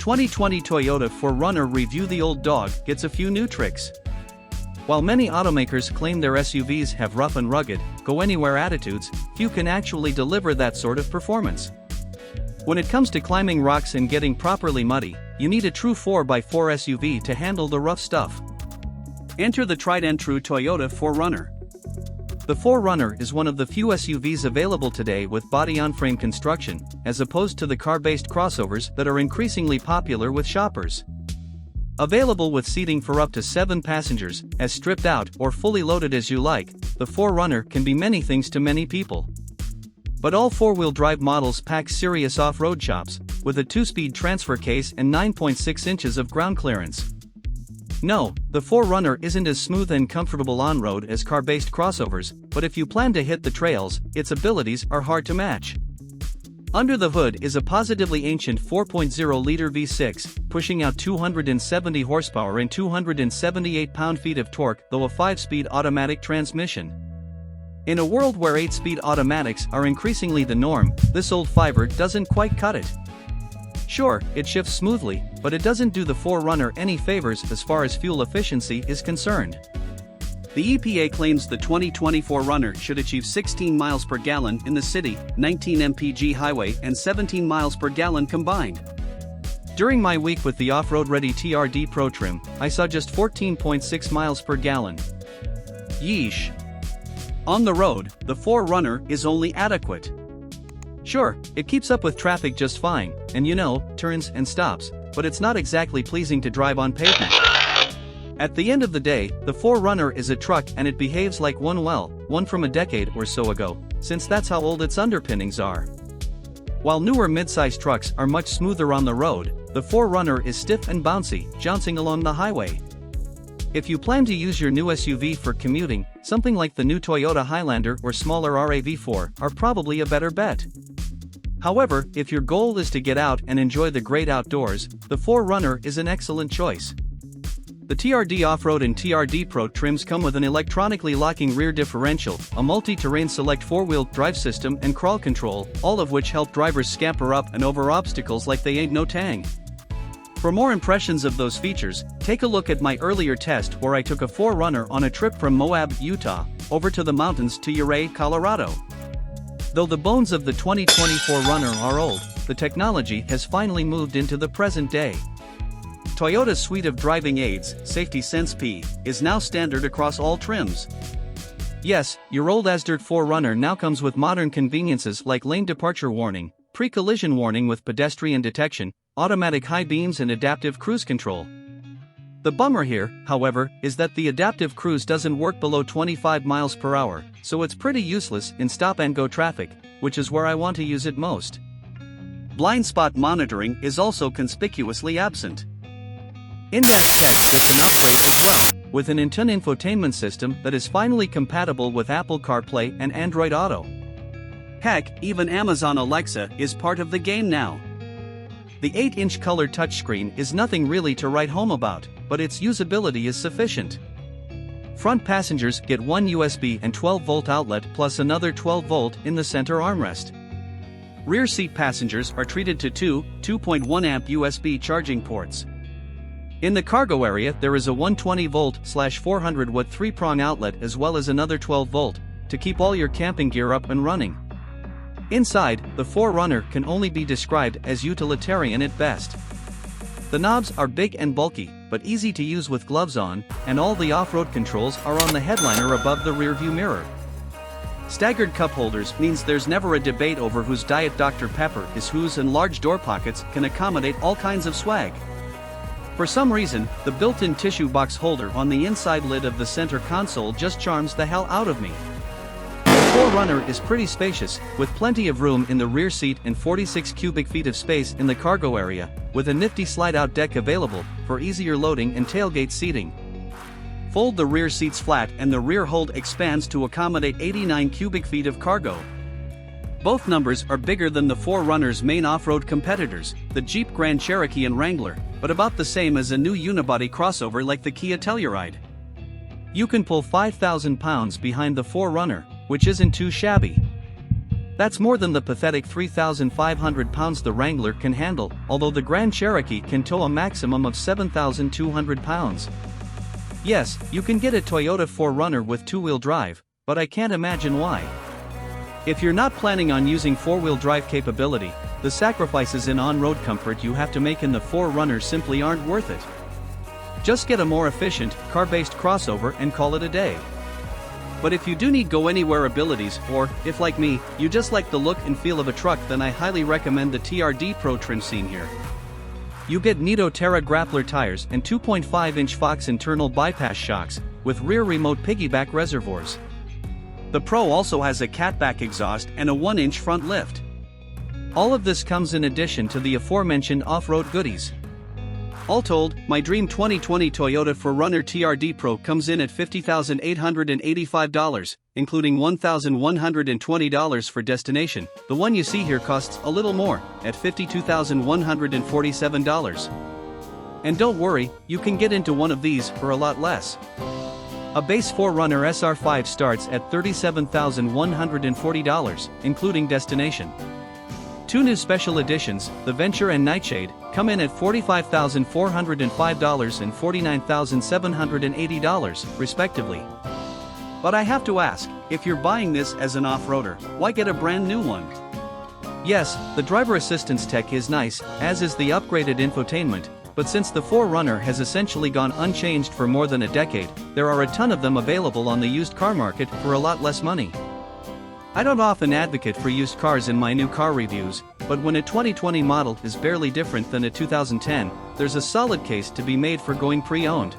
2020 Toyota 4Runner Review. The old dog gets a few new tricks. While many automakers claim their SUVs have rough and rugged, go-anywhere attitudes, few can actually deliver that sort of performance. When it comes to climbing rocks and getting properly muddy, you need a true 4x4 SUV to handle the rough stuff. Enter the tried and true Toyota 4Runner. The 4Runner is one of the few SUVs available today with body-on-frame construction, as opposed to the car-based crossovers that are increasingly popular with shoppers. Available with seating for up to 7 passengers, as stripped out or fully loaded as you like, the 4Runner can be many things to many people. But all 4-wheel drive models pack serious off-road chops, with a 2-speed transfer case and 9.6 inches of ground clearance. No, the 4Runner isn't as smooth and comfortable on-road as car-based crossovers, but if you plan to hit the trails, its abilities are hard to match. Under the hood is a positively ancient 4.0-liter V6, pushing out 270 horsepower and 278 pound-feet of torque, though a 5-speed automatic transmission. In a world where 8-speed automatics are increasingly the norm, this old fiver doesn't quite cut it. Sure, it shifts smoothly, but it doesn't do the 4Runner any favors as far as fuel efficiency is concerned. The EPA claims the 2020 4Runner should achieve 16 miles per gallon in the city, 19 mpg highway and 17 miles per gallon combined. During my week with the off-road ready TRD Pro trim, I saw just 14.6 miles per gallon. Yeesh. On the road, the 4Runner is only adequate. Sure, it keeps up with traffic just fine, and turns and stops, but it's not exactly pleasing to drive on pavement. At the end of the day, the 4Runner is a truck and it behaves like one from a decade or so ago, since that's how old its underpinnings are. While newer mid-size trucks are much smoother on the road, the 4Runner is stiff and bouncy, jouncing along the highway. If you plan to use your new SUV for commuting, something like the new Toyota Highlander or smaller RAV4 are probably a better bet. However, if your goal is to get out and enjoy the great outdoors, the 4Runner is an excellent choice. The TRD Off-Road and TRD Pro trims come with an electronically locking rear differential, a multi-terrain select 4-wheel drive system and crawl control, all of which help drivers scamper up and over obstacles like they ain't no tang. For more impressions of those features, take a look at my earlier test where I took a 4Runner on a trip from Moab, Utah, over to the mountains to Ouray, Colorado. Though the bones of the 2020 4Runner are old, the technology has finally moved into the present day. Toyota's suite of driving aids, Safety Sense P, is now standard across all trims. Yes, your old as-dirt 4Runner now comes with modern conveniences like lane departure warning, pre-collision warning with pedestrian detection, automatic high beams and adaptive cruise control. The bummer here, however, is that the adaptive cruise doesn't work below 25 miles per hour, so it's pretty useless in stop-and-go traffic, which is where I want to use it most. Blind spot monitoring is also conspicuously absent. In-dash tech gets an upgrade as well, with an infotainment system that is finally compatible with Apple CarPlay and Android Auto. Heck, even Amazon Alexa is part of the game now. The 8-inch color touchscreen is nothing really to write home about, but its usability is sufficient. Front passengers get one USB and 12-volt outlet plus another 12-volt in the center armrest. Rear seat passengers are treated to two 2.1 amp USB charging ports. In the cargo area there is a 120-volt/400 watt 3-prong outlet as well as another 12-volt, to keep all your camping gear up and running. Inside, the 4Runner can only be described as utilitarian at best. The knobs are big and bulky, but easy to use with gloves on, and all the off-road controls are on the headliner above the rearview mirror. Staggered cup holders means there's never a debate over whose Diet Dr. Pepper is whose, and large door pockets can accommodate all kinds of swag. For some reason, the built-in tissue box holder on the inside lid of the center console just charms the hell out of me. The 4Runner is pretty spacious, with plenty of room in the rear seat and 46 cubic feet of space in the cargo area, with a nifty slide-out deck available for easier loading and tailgate seating. Fold the rear seats flat and the rear hold expands to accommodate 89 cubic feet of cargo. Both numbers are bigger than the 4Runner's main off-road competitors, the Jeep Grand Cherokee and Wrangler, but about the same as a new unibody crossover like the Kia Telluride. You can pull 5,000 pounds behind the 4Runner, which isn't too shabby. That's more than the pathetic 3,500 pounds the Wrangler can handle, although the Grand Cherokee can tow a maximum of 7,200 pounds. Yes, you can get a Toyota 4Runner with two-wheel drive, but I can't imagine why. If you're not planning on using four-wheel drive capability, the sacrifices in on-road comfort you have to make in the 4Runner simply aren't worth it. Just get a more efficient, car-based crossover and call it a day. But if you do need go-anywhere abilities, or, if like me, you just like the look and feel of a truck, then I highly recommend the TRD Pro trim seen here. You get Nitto Terra Grappler tires and 2.5-inch Fox internal bypass shocks, with rear remote piggyback reservoirs. The Pro also has a catback exhaust and a 1-inch front lift. All of this comes in addition to the aforementioned off-road goodies. All told, my dream 2020 Toyota 4Runner TRD Pro comes in at $50,885, including $1,120 for destination. The one you see here costs a little more, at $52,147. And don't worry, you can get into one of these for a lot less. A base 4Runner SR5 starts at $37,140, including destination. Two new special editions, the Venture and Nightshade, come in at $45,405 and $49,780, respectively. But I have to ask, if you're buying this as an off-roader, why get a brand new one? Yes, the driver assistance tech is nice, as is the upgraded infotainment, but since the 4Runner has essentially gone unchanged for more than a decade, there are a ton of them available on the used car market for a lot less money. I don't often advocate for used cars in my new car reviews, but when a 2020 model is barely different than a 2010, there's a solid case to be made for going pre-owned.